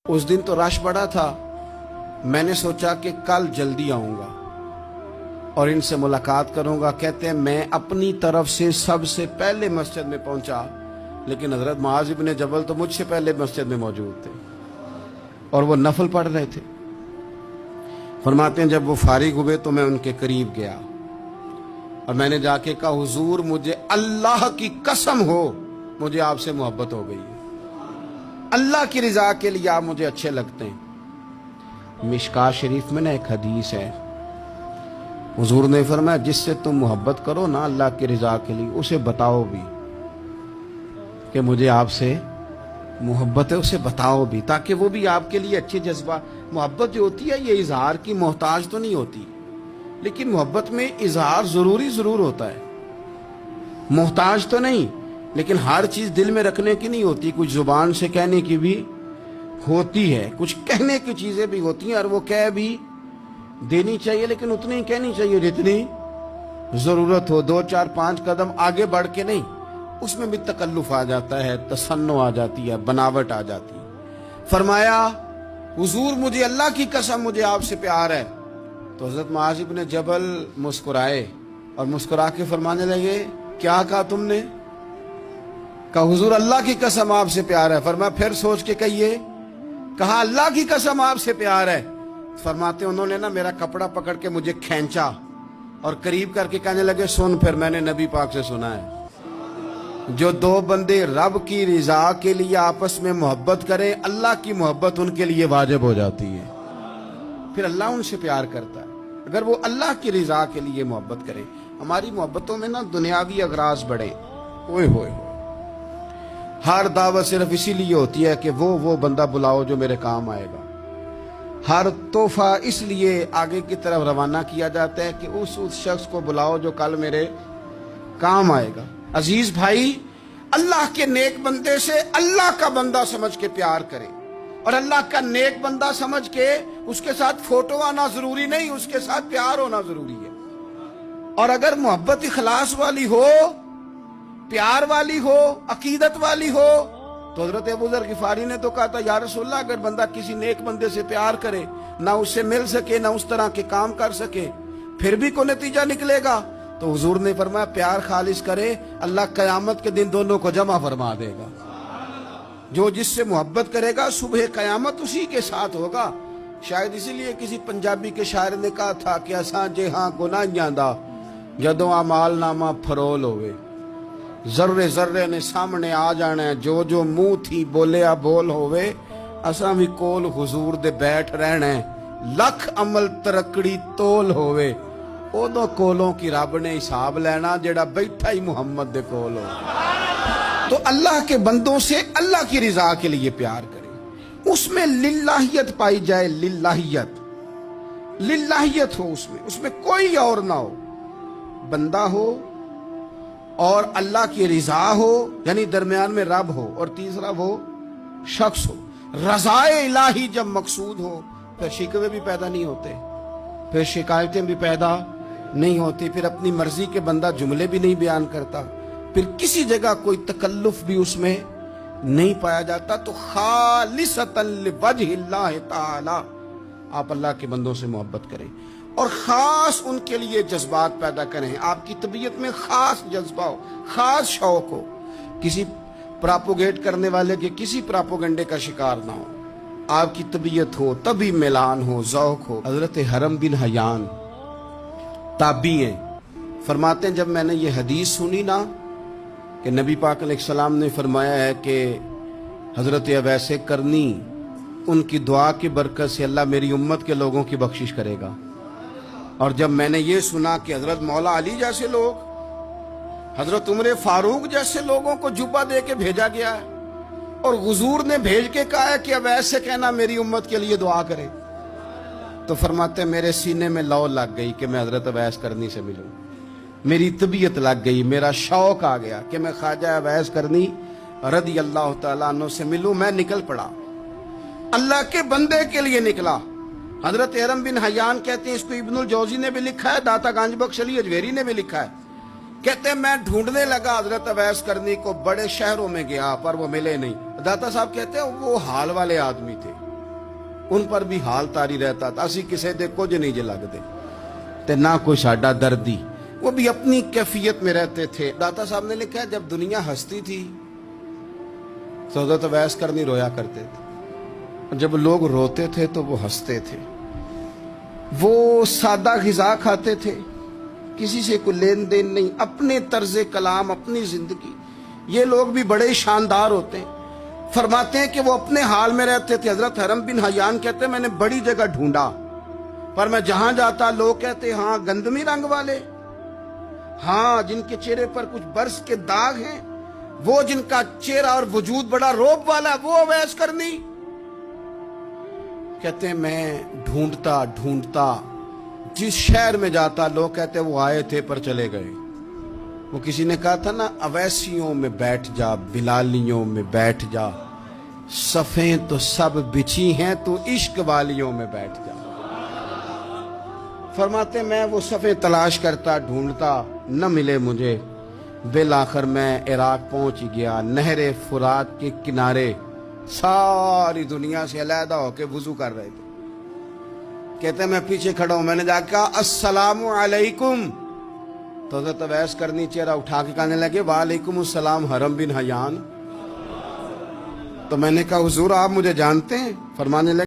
उस दिन तो रश बड़ा था। मैंने सोचा कि कल जल्दी आऊंगा और इनसे मुलाकात करूंगा। कहते हैं मैं अपनी तरफ से सबसे पहले मस्जिद में पहुंचा, लेकिन हजरत मुआज़ इब्न जबल तो मुझसे पहले मस्जिद में मौजूद थे और वो नफल पढ़ रहे थे। फरमाते हैं जब वो फारिग हुए तो मैं उनके करीब गया और मैंने जाके कहा, हुजूर मुझे अल्लाह की कसम हो मुझे आपसे मोहब्बत हो गई है, अल्लाह की रिजा के लिए आप मुझे अच्छे लगते हैं। मिशकात शरीफ में ना एक हदीस है, हुजूर ने फरमाया जिससे तुम मोहब्बत करो ना अल्लाह की रिजा के लिए, उसे बताओ भी कि मुझे आपसे मोहब्बत है, उसे बताओ भी, ताकि वो भी आपके लिए अच्छे जज्बा। मोहब्बत जो होती है ये इजहार की मोहताज तो नहीं होती, लेकिन मोहब्बत में इजहार जरूर होता है, मोहताज तो नहीं, लेकिन हर चीज दिल में रखने की नहीं होती, कुछ जुबान से कहने की भी होती है, कुछ कहने की चीजें भी होती हैं और वो कह भी देनी चाहिए, लेकिन उतनी ही कहनी चाहिए जितनी जरूरत हो। 2 4 5 कदम आगे बढ़ के नहीं, उसमें भी तकल्लुफ आ जाता है, तसन्नो आ जाती है, बनावट आ जाती है। फरमाया हुजूर मुझे अल्लाह की कसम मुझे आपसे प्यार है। तो हजरत मुआज़ इब्न जबल मुस्कुराए और मुस्कुरा के फरमाने लगे, क्या कहा तुमने? कहा हुजूर अल्लाह की कसम आपसे प्यार है। फरमाया फिर सोच के कहिए। कहा अल्लाह की कसम आपसे प्यार है। फरमाते उन्होंने ना मेरा कपड़ा पकड़ के मुझे खींचा और करीब करके कहने लगे, सुन फिर मैंने नबी पाक से सुना है, जो 2 बंदे रब की रिजा के लिए आपस में मोहब्बत करें, अल्लाह की मोहब्बत उनके लिए वाजिब हो जाती है, फिर अल्लाह उनसे प्यार करता है अगर वो अल्लाह की रिजा के लिए मोहब्बत करें। हमारी मोहब्बतों में ना दुनियावी अगराज बढ़े, ओए होए, हर दावत सिर्फ इसीलिए होती है कि वो बंदा बुलाओ जो मेरे काम आएगा, हर तोहफा इसलिए आगे की तरफ रवाना किया जाता है कि उस शख्स को बुलाओ जो कल मेरे काम आएगा। अजीज भाई, अल्लाह के नेक बंदे से अल्लाह का बंदा समझ के प्यार करें, और अल्लाह का नेक बंदा समझ के उसके साथ फोटो आना जरूरी नहीं, उसके साथ प्यार होना जरूरी है। और अगर मोहब्बत इखलास वाली हो, प्यार वाली हो, अकीदत वाली हो, तो हजरत अबू ज़र गिफारी ने तो कहा था, या रसूलल्लाह अगर बंदा किसी नेक बंदे से प्यार करे, ना उससे मिल सके ना उस तरह के काम कर सके, फिर भी कोई नतीजा निकलेगा। तो हुजूर ने फरमाया प्यार खालिस करे, अल्लाह कयामत के दिन दोनों को जमा फरमा देगा। जो जिससे मोहब्बत करेगा सुबह कयामत उसी के साथ होगा। शायद इसीलिए किसी पंजाबी के शायर ने कहा था कि असा जे हाँ गुनाहियां दा जदों अमाल नामा फरोल होवे, जर्रे जर्रे ने सामने आ जाना है, जो जो मुंह थी बोलिया बोल होवे, असा भी कोल हुजूर दे बैठ रहना है, लख अमल तरकड़ी तोल होवे, उदों कोलों की रब ने हिसाब लेना जेड़ा बैठा ही मुहम्मद दे कोल हो। तो अल्लाह के बंदों से अल्लाह की रिजा के लिए प्यार करें, उसमें लिल्लाहियत पाई जाए, लिल्लाहियत हो उसमें कोई और ना हो, बंदा हो और अल्लाह की रिजा हो, यानी दरमियान में रब हो, और तीसरा वो शख्स हो। रज़ाए इलाही जब मकसूद हो फिर शिकवे भी पैदा नहीं होते, फिर शिकायतें भी पैदा नहीं होती, फिर अपनी मर्जी के बंदा जुमले भी नहीं बयान करता, फिर किसी जगह कोई तकल्लुफ भी उसमें नहीं पाया जाता। तो खालिसतन लिवजहिल्लाह ताला आप अल्लाह के बंदों से मोहब्बत करें और खास उनके लिए जज्बात पैदा करें। आपकी तबीयत में खास जज्बा हो, खास शौक हो, किसी प्रोपोगेट करने वाले के किसी प्रोपोगंडे का शिकार ना हो, आपकी तबीयत हो, तभी मिलान हो, ज़ौक हो। हजरत हरम बिन हयान ताबी हैं, फरमाते हैं जब मैंने ये हदीस सुनी ना कि नबी पाक अलैहिस्सलाम ने फरमाया है कि हजरत अवैसे करनी उनकी दुआ की बरकत से अल्लाह मेरी उम्मत के लोगों की बख्शिश करेगा, और जब मैंने ये सुना कि हजरत मौला अली जैसे लोग, हजरत उमर फारूक जैसे लोगों को जुब्बा दे के भेजा गया है और हुजूर ने भेज के कहा है कि अब ऐसे कहना मेरी उम्मत के लिए दुआ करे, तो फरमाते मेरे सीने में लौ लग गई कि मैं हजरत अवैस करनी से मिलूं, मेरी तबीयत लग गई, मेरा शौक आ गया कि मैं ख्वाजा अवैस करनी रदी अल्लाह तआला अन्हु से मिलूं। मैं निकल पड़ा, अल्लाह के बंदे के लिए निकला। हजरत हरम बिन हयान कहते हैं, इसको इब्नुल जौजी ने भी लिखा है, दाता गांज बख्श अली अजवेरी ने भी लिखा है, कहते हैं मैं ढूंढने लगा हजरत अवैस करनी को, बड़े शहरों में गया पर वो मिले नहीं। दाता साहब कहते हैं वो हाल वाले आदमी थे, ان پر بھی حال تاری رہتا تھا، اسی کسے دے کچھ نہیں جے لگتے تے نہ کوئی ساڈا دردی، وہ بھی اپنی کیفیت میں رہتے تھے۔ داتا صاحب نے لکھا ہے جب دنیا ہستی تھی تو حضرت اویس کرنی رویا کرتے تھے، جب لوگ روتے تھے تو وہ ہنستے تھے، وہ سادہ غذا کھاتے تھے، کسی سے کوئی لین دین نہیں، اپنے طرز کلام، اپنی زندگی۔ یہ لوگ بھی بڑے شاندار ہوتے ہیں، فرماتے ہیں کہ وہ اپنے حال میں رہتے تھے۔ حضرت حرم بن حیان کہتے ہیں میں نے بڑی جگہ ڈھونڈا، پر میں جہاں جاتا لوگ کہتے ہاں گندمی رنگ والے، ہاں جن کے چہرے پر کچھ برس کے داغ ہیں، وہ جن کا چہرہ اور وجود بڑا روب والا، وہ اویس کرنی۔ کہتے ہیں میں ڈھونڈتا ڈھونڈتا جس شہر میں جاتا لوگ کہتے وہ آئے تھے پر چلے گئے۔ وہ کسی نے کہا تھا نا اویسیوں میں بیٹھ جا، بلالیوں میں بیٹھ جا، صفیں تو سب بچھی ہیں تو عشق والیوں میں بیٹھ جا۔ فرماتے میں وہ صفیں تلاش کرتا ڈھونڈتا، نہ ملے مجھے، بالآخر میں عراق پہنچ گیا۔ نہر فرات کے کنارے ساری دنیا سے علیحدہ ہو کے وضو کر رہے تھے۔ کہتے ہیں میں پیچھے کھڑا ہوں، میں نے جا کے کہا السلام علیکم، تو حضرت اویس کرنی چہرہ اٹھا کے کہنے لگے وعلیکم السلام حرم بن حیان۔ تو میں نے کہا حضور آپ مجھے جانتے ہیں؟ فرمانے لگے